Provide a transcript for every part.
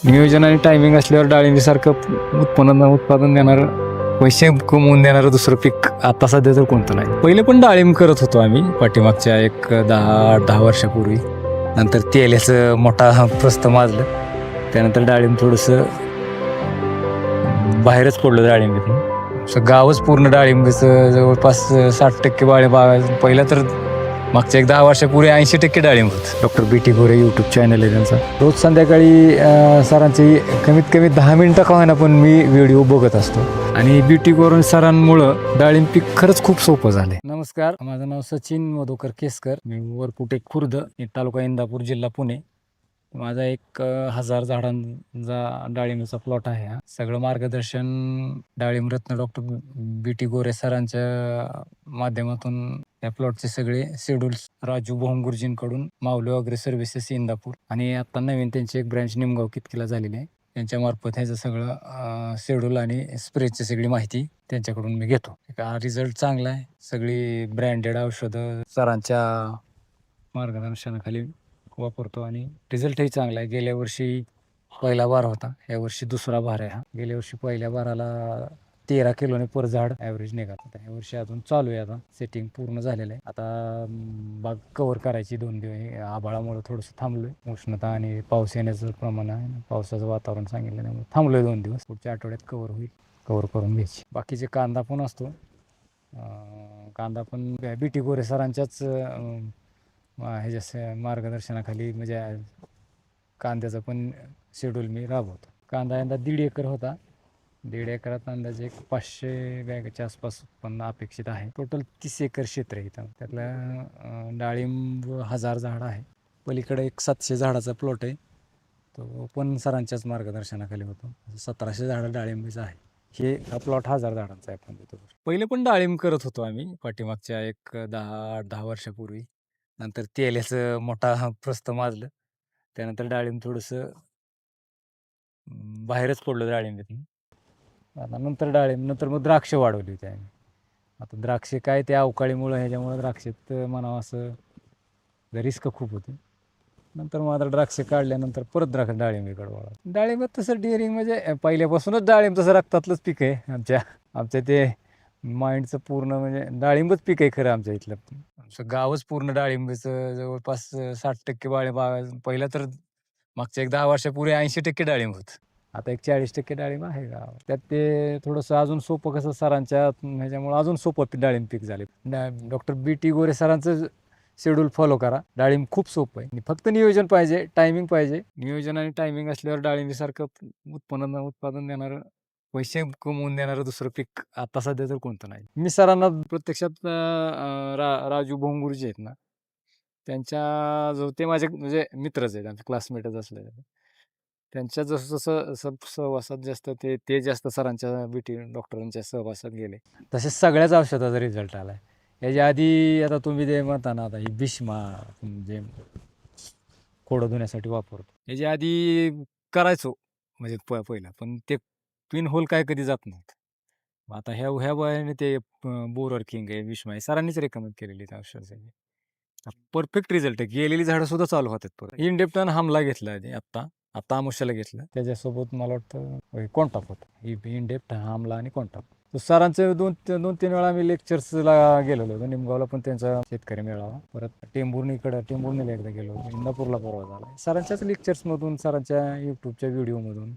नियोजन आणि टायमिंग असल्यावर डाळिंबीसारखं उत्पादन देणारं, पैसे कमवून देणारं दुसरं पीक आता सध्या तर कोणतं नाही. पहिले पण डाळिंब करत होतो आम्ही पाठीमागच्या एक 10 वर्षापूर्वी. नंतर तेल्याचं मोठा प्रस्थ माजलं, त्यानंतर डाळिंब थोडंसं बाहेरच पडलं डाळिंबीतून. गावच पूर्ण डाळिंबीचं जवळपास 60% बागा. पहिला तर मागच्या एक 10 वर्षापूर्वी 80% डाळिंब होत. डॉक्टर BT गोरे यूट्यूब चॅनल आहे त्यांचा. रोज संध्याकाळी सरांची कमीत कमी 10 मिनिटं का होईना पण मी व्हिडिओ बघत असतो. आणि BT गोरे सरांमुळं डाळिंब पीक खरंच खूप सोपं झाले. नमस्कार, माझं नाव सचिन मधुकर केसकर. मी वरपुटे खुर्द, तालुका इंदापूर, जिल्हा पुणे. माझा एक 1000 झाडांचा डाळिंबीचा प्लॉट आहे. हा सगळं मार्गदर्शन डाळिंब रत्न डॉक्टर BT गोरे सरांच्या माध्यमातून या प्लॉटचे सगळे शेड्यूल्स राजू भोंगुर्जींकडून, माऊली वगैरे सर्व्हिसेस इंदापूर, आणि आता नवीन त्यांची एक ब्रँच निमगाव कितकीला झालेली आहे. त्यांच्या मार्फत ह्याचं सगळं शेड्यूल आणि स्प्रेची सगळी माहिती त्यांच्याकडून मी घेतो. रिझल्ट चांगला आहे. सगळी ब्रँडेड औषधं सरांच्या मार्गदर्शनाखाली वापरतो आणि रिझल्टही चांगला आहे. गेल्या वर्षी पहिला बार होता, यावर्षी दुसरा बार आहे हा. गेल्या वर्षी पहिल्या बाराला 13 किलोने पर झाड ॲव्हरेज निघाला होता. या वर्षी अजून चालू आहे. आता सेटिंग पूर्ण झालेलं आहे. आता बाग कव्हर करायची 2 दिवस. आभाळामुळे थोडंसं थांबलोय. उष्णता आणि पाऊस येण्याचं प्रमाण आहे, पावसाचं वातावरण सांगितलं, त्यामुळे थांबलोय 2 दिवस. पुढच्या आठवड्यात कव्हर होईल. कव्हर करून घ्यायची. बाकीचे कांदा पण असतो. कांदा पण BT गोरे सरांच्याच ह्याच्या मार्गदर्शनाखाली, म्हणजे कांद्याचं पण शेड्यूल मी राबवतो. कांदा यंदा 1.5 एकर होता. 1.5 एकरात अंदाजे एक 500 बॅगच्या आसपास उत्पन्न अपेक्षित आहे. टोटल 30 एकर क्षेत्र आहे इथं. त्यातलं डाळिंब 1000 झाडं आहे. पलीकडे एक 700 झाडाचा प्लॉट आहे, तो पण सरांच्याच मार्गदर्शनाखाली होतो. 1700 झाडं डाळिंबीचं आहे. हा प्लॉट 1000 झाडांचा आहे आपण देतो. पहिले पण डाळिंब करत होतो आम्ही पाठीमागच्या एक 10 वर्षापूर्वी. नंतर तेल्याचं मोठा प्रस्थ माजलं, त्यानंतर डाळिंब थोडंसं बाहेरच पडलं डाळिंबीतून. आता नंतर मग द्राक्ष वाढवली होती आम्ही. आता द्राक्षे काय ते अवकाळीमुळं ह्याच्यामुळं द्राक्षेत म्हणावं असं रिस्क खूप होती. नंतर मग आता द्राक्षे काढल्यानंतर परत डाळिंबीकडे वळा. डाळिंबात तसं डिअरिंग म्हणजे पहिल्यापासूनच डाळिंब तसं रक्तातलंच पीक आहे आमच्या ते माइंडचं पूर्ण, म्हणजे डाळिंबच पीक आहे खरं आमच्या इथलं. आमचं गावच पूर्ण डाळिंबीचं जवळपास 60% बागा. पहिला तर मागच्या एक 10 वर्षापूर्वी 80% डाळिंब होत. आता एक 40% डाळिंब आहे गावात. त्यात ते थोडंसं अजून सोपं, कसं सरांच्या ह्याच्यामुळे अजून सोपं डाळिंब पीक झाले. डॉक्टर BT गोरे सरांचं शेड्यूल फॉलो करा. डाळिंब खूप सोपं आहे. फक्त नियोजन पाहिजे, टायमिंग पाहिजे. नियोजन आणि टायमिंग असल्यावर डाळिंबीसारखं उत्पादन देणारं, पैसे कमवून देणारं दुसरं पीक आता सध्या तर कोणतं नाही. मी सरांना प्रत्यक्षात राजू भोंगुर्जी आहेत ना, त्यांच्या जो ते माझे म्हणजे मित्रच आहेत, आमचे क्लासमेटच असले. त्यांच्या जसं जसं सहवासात जास्त ते जास्त सरांच्या BT डॉक्टरांच्या सहवासात गेले, तसे सगळ्याच औषधाचा रिझल्ट आला आहे. याच्या आधी आता तुम्ही जे म्हणता ना, आता ही भीष्मा म्हणजे खोडं धुण्यासाठी वापरतो, याच्या आधी करायचो म्हणजे पहिला, पण ते पिन होल काय कधी जात नव्हतं. आता ह्या वयाने ते बोरर किंग आहे, भीष्मा आहे, सरांनीच रेकमेंड केलेली त्या औषधाची. परफेक्ट रिझल्ट आहे. गेलेली झाडं सुद्धा चालू होतात परत. इंडेप्टन हमला घेतला आता आमुष्याला घेतलं. त्याच्यासोबत मला वाटतं कॉन्टॅक्ट होतं. इंडेप्ट, हमला आणि कॉन्टॅक्ट. सरांचे 2-3 वेळा आम्ही लेक्चर्सला गेलेलो होतो. निमगावला पण त्यांचा शेतकरी मेळावा, परत टेंभुर्णीला एकदा गेलो होतो, इंदापूरला परवा झाला. सरांच्याच लेक्चर्समधून, सरांच्या यूट्यूबच्या व्हिडिओमधून,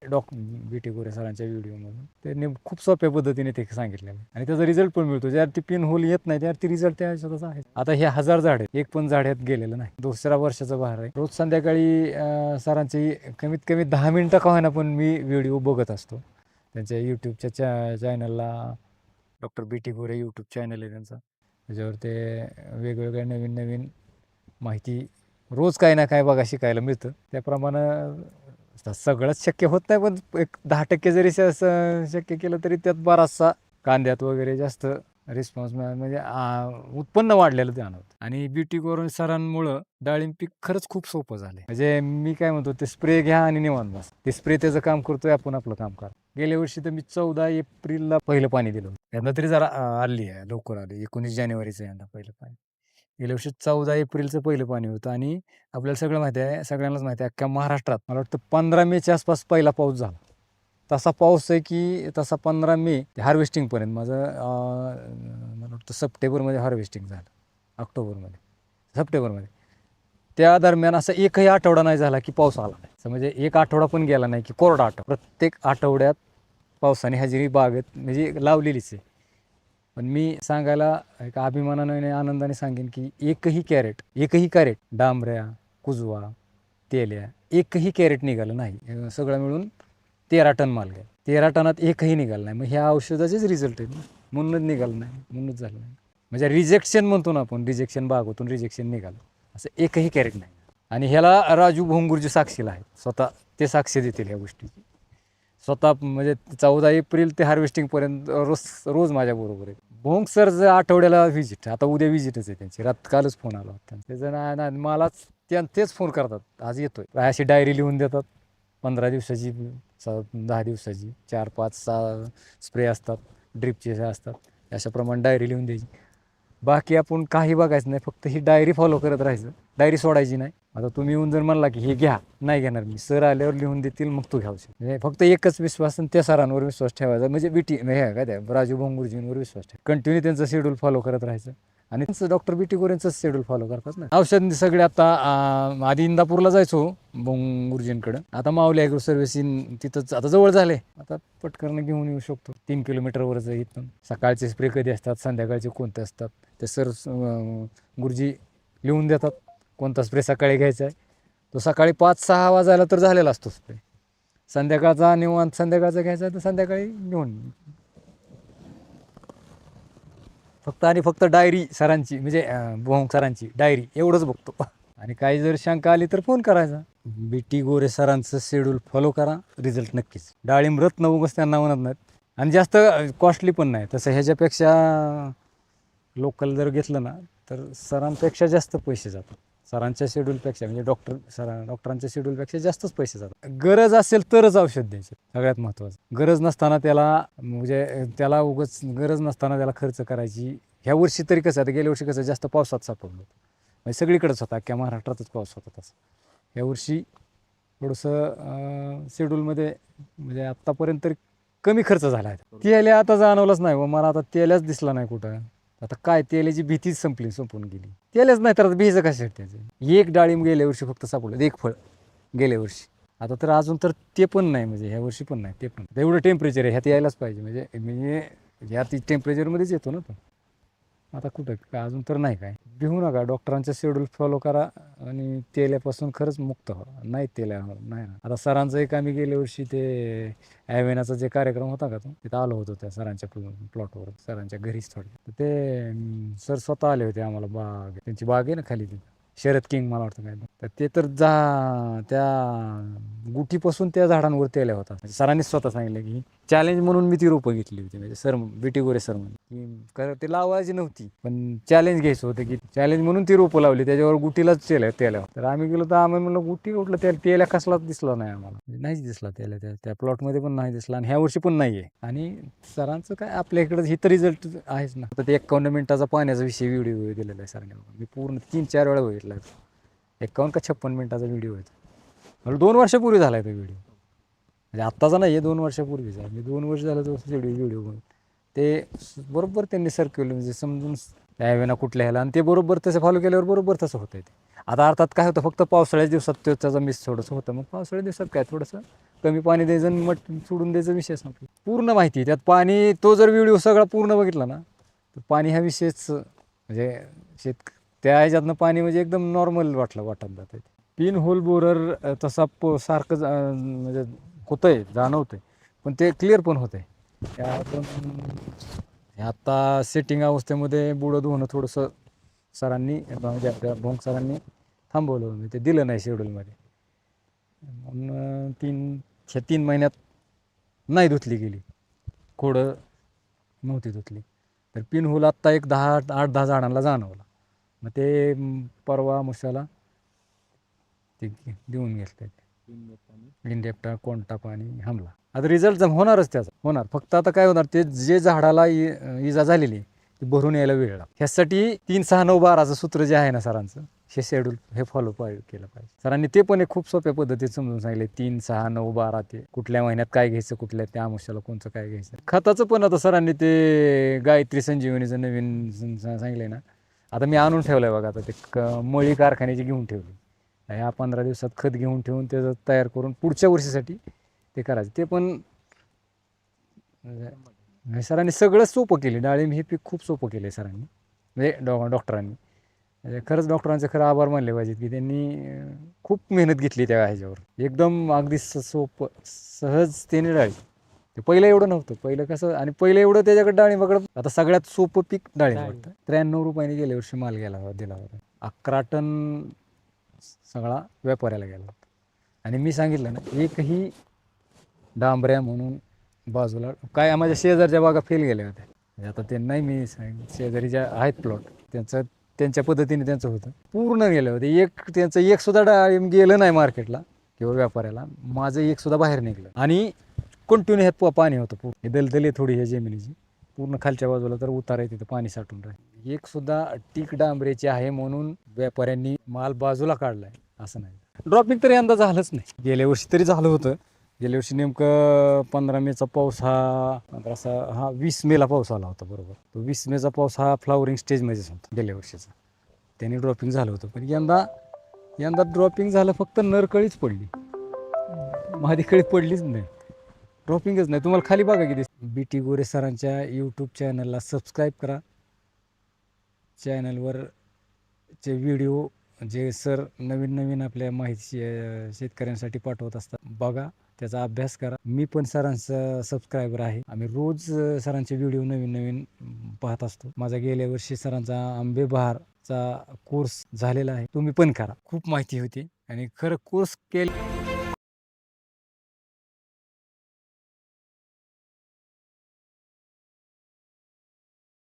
BT गोरे सरांच्या व्हिडिओमधून त्यांनी खूप सोप्या पद्धतीने ते सांगितलेलं, आणि त्याचा रिझल्ट पण मिळतो. ज्यावर ती पिन होल येत नाही त्यावर ती रिझल्ट त्या ह्याच्यातच आहे. आता हे 1000 झाड आहेत, एक पण झाड यात गेलेलं नाही. 2ऱ्या वर्षाचा बहार आहे. रोज संध्याकाळी सरांची कमीत कमी 10 मिनिटं का होईना पण मी व्हिडिओ बघत असतो. त्यांच्या यूट्यूबच्या चॅनलला, डॉक्टर BT गोरे यूट्यूब चॅनल आहे त्यांचा. त्याच्यावर ते वेगवेगळ्या नवीन माहिती रोज काही ना काय बघा शिकायला मिळतं. त्याप्रमाणे सगळंच शक्य होत नाही, पण एक 10% जरी शक्य केलं तरी त्यात बराचसा कांद्यात वगैरे जास्त रिस्पॉन्स म्हणजे उत्पन्न वाढलेलं जाणवतं. आणि BT गोरे सरांमुळं डाळिंब पीक खरंच खूप सोपं झालं. म्हणजे मी काय म्हणतो, ते स्प्रे घ्या आणि निवांत बस. ते स्प्रे त्याचं काम करतोय, आपण आपलं काम करा. गेल्या वर्षी तर मी 14 एप्रिलला पहिलं पाणी दिलं. यंदा तरी जरा आली आहे, लवकर आली. 19 जानेवारीचं यंदा पहिलं पाणी. गेल्या वर्षी 14 एप्रिलचं पहिलं पाणी होतं आणि आपल्याला सगळं माहिती आहे, सगळ्यांनाच माहिती आहे अख्ख्या महाराष्ट्रात मला वाटतं 15 मेच्या आसपास पहिला पाऊस झाला. तसा पाऊस आहे की तसा 15 मे हार्वेस्टिंगपर्यंत माझं मला वाटतं सप्टेंबरमध्ये हार्वेस्टिंग झालं, ऑक्टोबरमध्ये, सप्टेंबरमध्ये. त्या दरम्यान असा एकही आठवडा नाही झाला की पाऊस आला नाही. असं म्हणजे एक आठवडा पण गेला नाही की कोरडा आठवडा. प्रत्येक आठवड्यात पावसाने हजेरी बागेत म्हणजे लावलेलीच आहे. पण मी सांगायला एक अभिमानाने आणि आनंदाने सांगेन की एकही कॅरेट डांबऱ्या, कुजवा, तेल्या एकही कॅरेट निघालं नाही. सगळं मिळून 13 टन माल गेला. 13 टनात एकही निघालं नाही. मग ह्या औषधाचेच रिझल्ट आहेत ना, म्हणूनच निघालं नाही, म्हणूनच झालं नाही. म्हणजे रिजेक्शन म्हणतो ना आपण, रिजेक्शन बागोतून रिजेक्शन निघालं, असं एकही कॅरेट नाही. आणि ह्याला राजू भोंगुर्जी साक्षीला आहेत, स्वतः ते साक्ष देतील ह्या गोष्टीची. स्वतः म्हणजे 14 एप्रिल ते हार्वेस्टिंगपर्यंत रोज माझ्याबरोबर आहे. भोंग सर आठवड्याला व्हिजिट, आता उद्या व्हिजिटच आहे त्यांची, कालच फोन आला होता त्याचं. नाही मलाच तेच फोन करतात, आज येतोय. अशी डायरी लिहून देतात, 15 दिवसाची, 10 दिवसाची, 4, 5, 6 स्प्रे असतात, ड्रिपचे असतात, अशाप्रमाणे डायरी लिहून द्यायची. बाकी आपण काही बघायचं नाही, फक्त ही डायरी फॉलो करत राहायचं, डायरी सोडायची नाही. आता तुम्ही येऊन जर म्हणला की हे घ्या, नाही घेणार मी, सर आल्यावर लिहून देतील मग तू घ्यावशी. म्हणजे फक्त एकच विश्वास, आणि त्या सरांवर विश्वास ठेवायचा, म्हणजे हे काय त्या राजू भोंगुर्जींवर विश्वास ठेवा. कंटिन्यू त्यांचं शेड्यूल फॉलो करत राहायचं. आणि त्यांचं डॉक्टर बीटी गोरेंचंच शेड्यूल फॉलो करतात ना. औषध सगळे आता आधी इंदापूरला जायचो भोंगुर्जींकडं, आता माऊली ॲग्रो सर्व्हिसिंग तिथंच आता जवळ झाले, आता पटकन घेऊन येऊ शकतो. 3 किलोमीटरवरच इथून. सकाळचे स्प्रे कधी असतात, संध्याकाळचे कोणते असतात ते सर गुरुजी लिहून देतात. कोणता स्प्रे सकाळी घ्यायचा आहे तो सकाळी 5-6 वाजायला तर झालेला असतो स्प्रे. संध्याकाळचा निवांत संध्याकाळचा घ्यायचा तर संध्याकाळी घेऊन. फक्त डायरी सरांची, म्हणजे भोंग सरांची डायरी एवढंच बघतो. आणि काही जर शंका आली तर फोन करायचा. बीटी गोरे सरांचं शेड्यूल फॉलो करा, रिझल्ट नक्कीच. डाळिंब रत्न उगाच त्यांना म्हणत नाहीत, आणि जास्त कॉस्टली पण नाही तसं. ह्याच्यापेक्षा लोकल जर घेतलं ना तर सरांपेक्षा जास्त पैसे जातात. सरांच्या शेड्यूलपेक्षा, म्हणजे डॉक्टरांच्या शेड्यूलपेक्षा जास्तच पैसे जातात. गरज असेल तरच औषध द्यायचे, सगळ्यात महत्त्वाचं. गरज नसताना त्याला उगाच गरज नसताना त्याला खर्च करायची. ह्या वर्षी तरी कसं, आता गेल्या वर्षी कसं जास्त पावसात सापडलं होतं, म्हणजे सगळीकडेच होता, अख्ख्या महाराष्ट्रातच पाऊस होता तसं. ह्या वर्षी थोडंसं शेड्यूलमध्ये म्हणजे आत्तापर्यंत तरी कमी खर्च झाला आहे. तेल्या आता जाणवलंच नाही, मला आता तेल्याच दिसला नाही कुठं. आता काय, तेल्याची भीतीच संपून गेली. तेल्याच नाही तर आता भीज कशासाठी त्याचं. एक डाळिंब गेल्या वर्षी फक्त सापडलं, एक फळ गेल्या वर्षी. आता तर अजून तर ते पण नाही, म्हणजे ह्या वर्षी पण नाही, ते पण. एवढं टेम्परेचर आहे, ह्यात यायलाच पाहिजे, म्हणजे ह्यात टेम्परेचरमध्येच येतो ना तो. आता कुठं काय अजून तर नाही. काय भिवू नका, डॉक्टरांचं शेड्यूल फॉलो करा आणि तेल्यापासून खरंच मुक्त व्हा. नाही तेल्या नाही ना. आता सरांचं एक, आम्ही गेल्या वर्षी ते ॲव्हेनाचा जे कार्यक्रम होता का तो, तिथं आलो होतो त्या सरांच्या प्लॉटवर, सरांच्या घरीच थोडं. ते सर स्वतः आले होते आम्हाला, त्यांची बाग आहे ना खाली तिथं, शरद किंग मला वाटतं काय, तर ते तर त्या गुठीपासून त्या झाडांवर तेल्या होता. सरांनीच स्वतः सांगितलं की चॅलेंज म्हणून मी ती रोपं घेतली होती, म्हणजे सर बीटी गोरे सर म्हणून, की ते लावायची नव्हती पण चॅलेंज घ्यायचं होतं, की चॅलेंज म्हणून ती रोपं लावली, त्याच्यावर गुटीलाच तेल्या. तर आम्ही गेलो तर आम्ही म्हणलं गुटी कुठलं तेल्या कसलाच दिसला नाही आम्हाला, नाहीच दिसला तेल्या, त्या प्लॉटमध्ये पण नाही दिसला, आणि ह्या वर्षी पण नाही आहे. आणि सरांचं काय, आपल्या इकडं ही तर रिझल्ट आहेच ना. तर ते 51 मिनिटाचा पाण्याचा विषय व्हिडिओ दिलेला आहे सरांनी, मी पूर्ण 3-4 वेळा बघितला. 51 का 56 मिनिटाचा व्हिडिओ आहे. मला 2 वर्षापूर्वी झाला आहे तो व्हिडिओ, म्हणजे आत्ताचा नाही आहे, 2 वर्षापूर्वीचा आहे. मी 2 वर्ष झालं तो व्हिडिओ बघून. ते बरोबर त्यांनी सर्क्युलर म्हणजे समजून ॲव्हेना कुठल्या ह्याला, आणि ते बरोबर तसं फॉलो केल्यावर बरोबर तसं होतं ते. आता अर्थात काय होतं, फक्त पावसाळ्याच्या दिवसात त्याचा मिस थोडंसं होतं, मग पावसाळ्याच्या दिवसात काय थोडंसं कमी पाणी द्यायचं आणि सोडून द्यायचं, विषय संपला. पूर्ण माहिती त्यात. पाणी, तो जर व्हिडिओ सगळा पूर्ण बघितला ना तर पाणी ह्या विषयच, म्हणजे त्या ह्याच्यातनं पाणी म्हणजे एकदम नॉर्मल वाटत जातं. पिन होल बोरर तसा सारखं म्हणजे होतंय, जाणवतंय, पण ते क्लिअर पण होतंय. आता सेटिंग अवस्थेमध्ये बुडं धुणं थोडंसं सरांनी, म्हणजे आपल्या भोंग सरांनी थांबवलं, म्हणजे ते दिलं नाही शेड्यूलमध्ये. म्हणून 3 महिन्यात नाही धुतली गेली, खोडं नव्हती धुतली. तर पिन होल आत्ता एक 8-10 झाडांना जाणवला. मग ते परवा मुशाला ते देऊन घेतलं, इंडेप्टा, कोणता पाणी, हमला. आता रिझल्ट होणारच त्याचा, होणार. फक्त आता काय होणार, ते जे झाडाला इजा झालेली ते भरून यायला वेळ लागतो. ह्यासाठी 3-6-9-12चं सूत्र जे आहे ना सरांचं, हे शेड्यूल हे फॉलो केलं पाहिजे. सरांनी ते पण एक खूप सोप्या पद्धतीत समजून सांगितले. 3-6-9-12 ते कुठल्या महिन्यात काय घ्यायचं, कुठल्या त्या अमावस्याला कोणचं काय घ्यायचं. खताचं पण आता सरांनी ते गायत्री संजीवनीचं नवीन सांगितलंय ना, आता मी आणून ठेवलंय बघा. आता ते मळी कारखान्याची घेऊन ठेवली. ह्या 15 दिवसात खत घेऊन ठेवून त्याचं तयार करून पुढच्या वर्षीसाठी ते करायचं. ते पण सरांनी सगळं सोपं केले. डाळिंब हे पीक खूप सोपं केलं आहे सरांनी, म्हणजे डॉक्टरांनी. म्हणजे खरंच डॉक्टरांचे खरं आभार मानले पाहिजेत की त्यांनी खूप मेहनत घेतली त्या ह्याच्यावर. एकदम अगदी सोपं सहजतेने डाळिंब. ते पहिलं एवढं नव्हतं. पहिलं कसं, आणि पहिलं एवढं त्याच्याकडे डाळिंबाकडं. आता सगळ्यात सोपं पीक डाळिंब वाटतं. 93 रुपयाने गेल्या वर्षी माल दिला होता. 11 टन सगळा व्यापाऱ्याला गेला होता. आणि मी सांगितलं ना, एकही डांबऱ्या म्हणून बाजूला काय माझ्या शेजारच्या बागा फेल गेल्या होत्या. म्हणजे आता ते नाही, मी शेजारी ज्या आहेत प्लॉट त्यांच्या पद्धतीने त्यांचं होतं, पूर्ण गेलं होतं. त्यांचं एक सुद्धा डाळिंब गेलं नाही मार्केटला किंवा व्यापाऱ्याला. माझं एक सुद्धा बाहेर निघलं. आणि कंटिन्यू ह्यात पाणी होतं. हे दलदली थोडी ह्या जमिनीची पूर्ण खालच्या बाजूला तर उतार आहे, तिथं पाणी साठून राहील. एक सुद्धा टीक डांबरेची आहे म्हणून व्यापाऱ्यांनी माल बाजूला काढलाय असं नाही. ड्रॉपिंग तर यंदा झालंच नाही. गेल्या वर्षी तरी झालं होतं. गेल्या वर्षी नेमकं 15 मेचा पाऊस हा 20 मेला पाऊस आला होता बरोबर. तो 20 मेचा पाऊस हा फ्लावरिंग स्टेजमध्येच होता गेल्या वर्षीचा. त्याने ड्रॉपिंग झालं होतं. पण यंदा ड्रॉपिंग झालं, फक्त नरकळीच पडली, मादी कळी पडलीच नाही. ड्रॉपिंगच नाही. तुम्हाला खाली बघा किती. BT गोरे सरांच्या यूट्यूब चॅनलला सबस्क्राईब करा. चॅनलवर चे व्हिडिओ जे सर नवीन आपल्या माहिती शेतकऱ्यांसाठी पाठवत असतात, बघा, त्याचा अभ्यास करा. मी पण सरांचा सबस्क्रायबर आहे. आम्ही रोज सरांचे व्हिडिओ नवीन पाहत असतो. माझा गेल्या वर्षी सरांचा आंबे बहारचा कोर्स झालेला आहे, तुम्ही पण करा. खूप माहिती होती आणि खरं कोर्स केलं